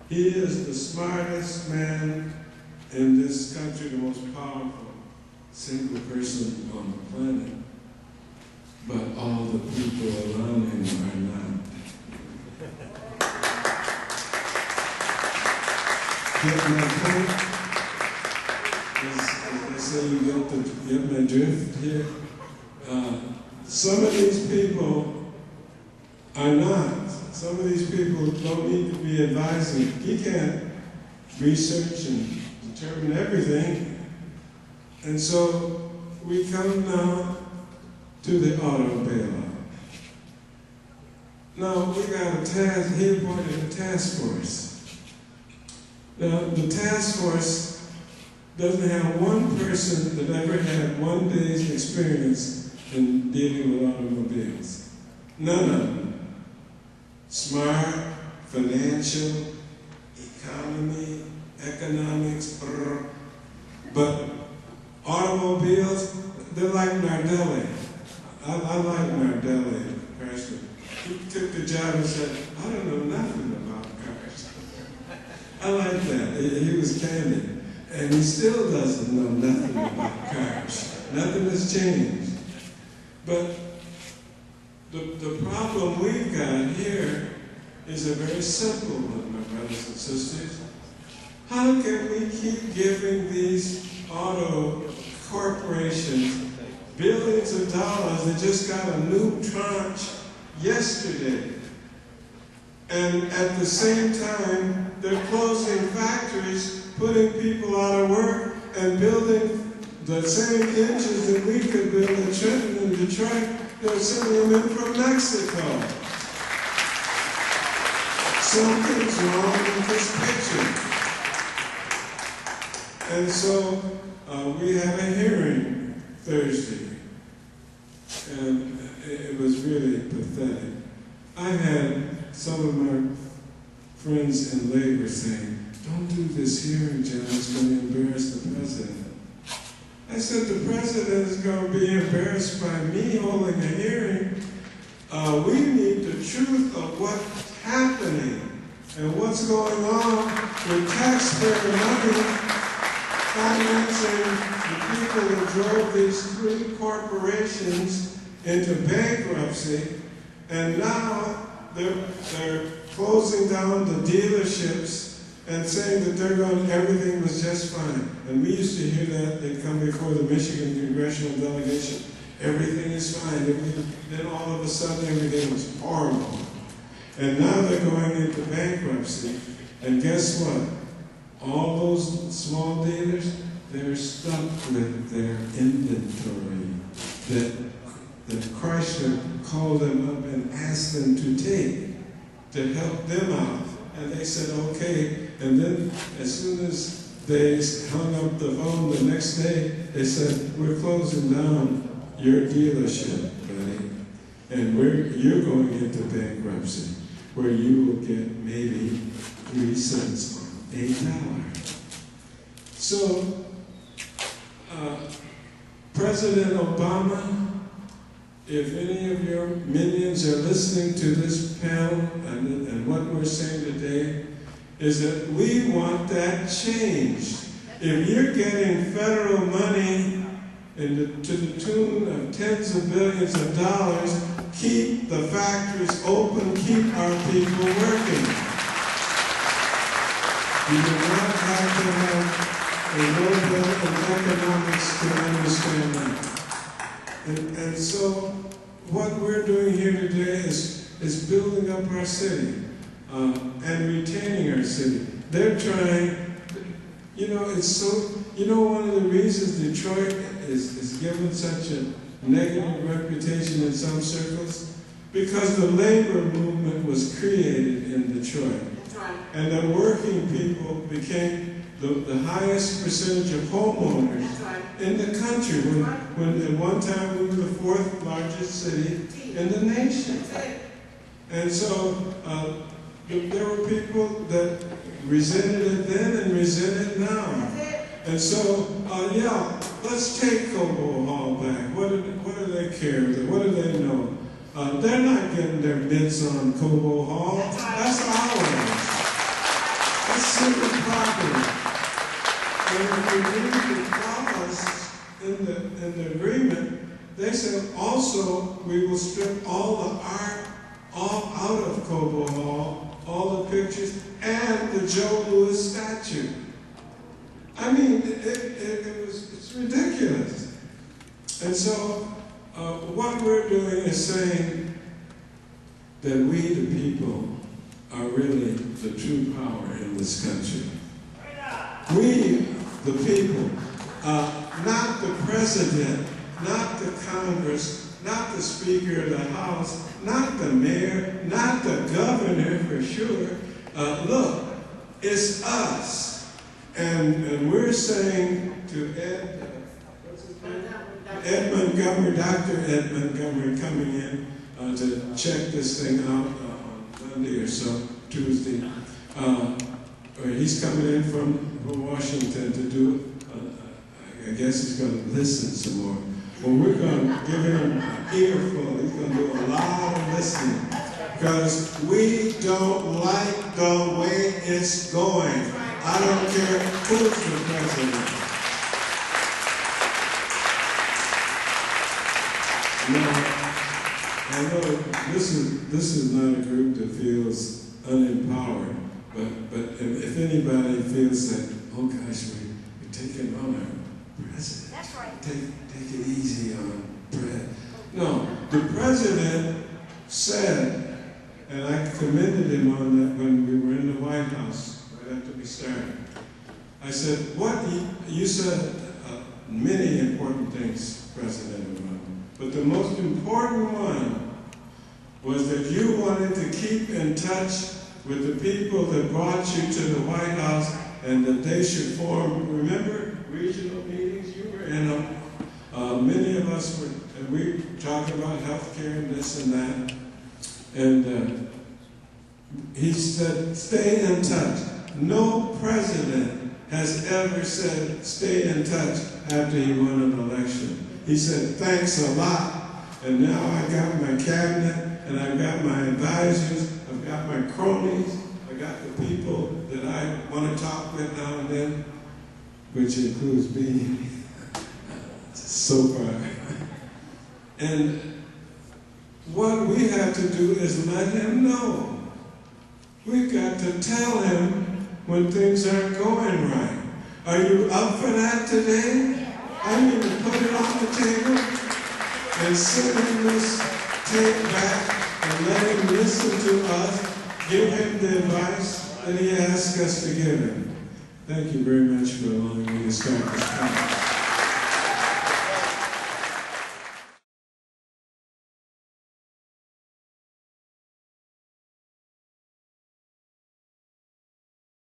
He is the smartest man in this country, the most powerful single person on the planet. But all the people around him are not. Get my point? As they say, you get my drift here? Some of these people are not. Some of these people don't need to be advising. He can't research and determine everything. And so we come now to the auto bailout. Now we got a task, he appointed a task force. Now the task force doesn't have one person that ever had 1 day's experience in dealing with automobiles. None of them. Smart, financial, economy, economics, but automobiles, they're like Nardelli. I like Nardelli, personally. He took the job and said, I don't know nothing about cars. I like that. He was candid. And he still doesn't know nothing about cars. Nothing has changed. But the problem we've got here is a very simple one, my brothers and sisters. How can we keep giving these auto corporations billions of dollars that just got a new tranche yesterday? And at the same time, they're closing factories, putting people out of work, and building the same engines that we could build in Trenton and Detroit. They're sending them in from Mexico. Something's wrong with this picture. And so we had a hearing Thursday, and it was really pathetic. I had some of my friends in labor saying, don't do this hearing, John, it's going to embarrass the president. I said, the president is going to be embarrassed by me holding a hearing. We need the truth of what's happening and what's going on with taxpayer money financing the people that drove these 3 corporations into bankruptcy, and now they're closing down the dealerships and saying that everything was just fine. And we used to hear that. They'd come before the Michigan congressional delegation, everything is fine. Then all of a sudden everything was horrible. And now they're going into bankruptcy. And guess what? All those small dealers, they're stuck with their inventory that Chrysler called them up and asked them to take to help them out. And they said, okay. And then as soon as they hung up the phone the next day, they said, we're closing down your dealership, buddy. And you're going into bankruptcy, where you will get maybe 3 cents on $8. So, President Obama, if any of your minions are listening to this panel and what we're saying today, is that we want that changed. If you're getting federal money to the tune of tens of billions of dollars, keep the factories open, keep our people working. You do not have to have a Nobel in economics to understand that. And so what we're doing here today is building up our city and retaining our city. They're trying, one of the reasons Detroit is given such a negative reputation in some circles, because the labor movement was created in Detroit. And the working people became the highest percentage of homeowners in the country, when at one time we were the 4th largest city in the nation. And so there were people that resented it then and resent it now. And so, let's take Cobo Hall back. What do they care? What do they know? They're not getting their mitts on Cobo Hall. That's ours. That's city property. And if you read the clause in the agreement, they said also we will strip all the art all out of Cobo Hall, all the pictures, and the Joe Louis statue. I mean, it's ridiculous. And so what we're doing is saying that we, the people, are really the true power in this country. We, the people, not the president, not the Congress, not the Speaker of the House, not the mayor, not the governor for sure. Look, it's us. And we're saying to Ed Montgomery, Dr. Ed Montgomery coming in to check this thing out on Monday or so, Tuesday. He's coming in from Washington to do, I guess he's going to listen some more. Well, we're going to give him an earful. He's going to do a lot of listening. Because we don't like the way it's going. I don't care who's the president. Now, I know this is not a group that feels unempowered, but if anybody feels that, oh gosh, we're taking on our president. That's right. Take it easy on Brad. No, the president said, and I commended him on that when we were in the White House, right after we started. I said, you said many important things, President Obama, but the most important one was that you wanted to keep in touch with the people that brought you to the White House and that they should form, remember, regional meetings? You were in them. Many of us were, and we talked about health care and this and that. And he said, stay in touch. No president has ever said, stay in touch after he won an election. He said, thanks a lot. And now I got my cabinet, and I've got my advisors, I've got my cronies, I got the people that I want to talk with now and then, which includes me so far. And what we have to do is let him know. We've got to tell him when things aren't going right. Are you up for that today? I mean, to put it on the table and send him this tape back and let him listen to us, give him the advice that he asked us to give him. Thank you very much for allowing me to start this conference.